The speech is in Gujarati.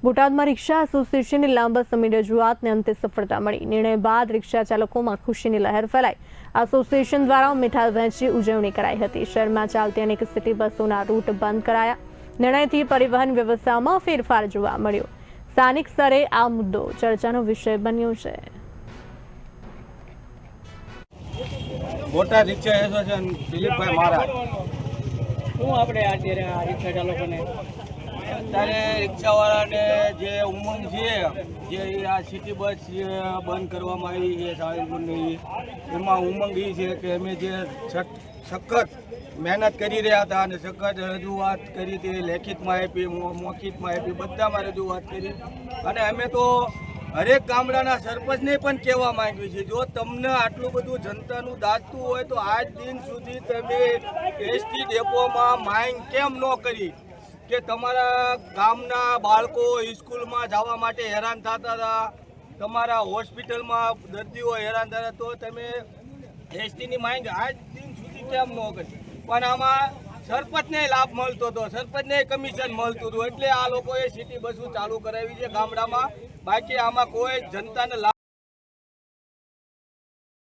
બોટાદમાં રિક્ષા એસોસિએશનની લાંબા સમયની રજૂઆતને અંતે સફળતા મળી। નિર્ણય બાદ રિક્ષા ચાલકોમાં ખુશીની લહેર ફેલાઈ। એસોસિએશન દ્વારા મીઠાઈ વહેંચી ઉજવણી કરાઈ હતી। શહેરમાં ચાલતી અનેક સિટી બસોના રૂટ બંધ કરાયા। નિર્ણયથી પરિવહન વ્યવસ્થામાં ફેરફાર જોવા મળ્યો। સ્થાનિક સ્તરે આ મુદ્દો ચર્ચાનો વિષય બન્યો છે। બોટાદ રિક્ષા એસોસિએશન દિલીપભાઈ મહારાજ। શું આપણે અત્યારે આ રિક્ષા ચાલકોને અત્યારે રિક્ષાવાળાને જે ઉમંગ છે, જે આ સિટી બસ બંધ કરવામાં આવી છે સાળંગપુરની, એમાં ઉમંગ એ છે કે અમે જે સખત મહેનત કરી રહ્યા હતા અને સખત રજૂઆત કરી હતી, લેખિતમાં આપી, મૌખિકમાં આપી, બધામાં રજૂઆત કરી અને અમે તો હરેક ગામડાના સરપંચને પણ કહેવા માંગીએ છીએ, જો તમને આટલું બધું જનતાનું દાજતું હોય તો આજ દિન સુધી તમે એસટી ડેપોમાં માંગ કેમ ન કરી કે તમારા ગામના બાળકો સ્કૂલમાં જવા માટે હેરાન થતા હતા, તમારા હોસ્પિટલમાં દર્દીઓ હેરાન થતા, તો તમે એસટીની માંગ આજ દિન સુધી કેમ ન કરી? પણ આમાં સરપંચને લાભ મળતો હતો, સરપંચને કમિશન મળતું હતું, એટલે આ લોકોએ સિટી બસો ચાલુ કરાવી છે ગામડામાં। બાકી આમાં કોઈ જનતાને લાભ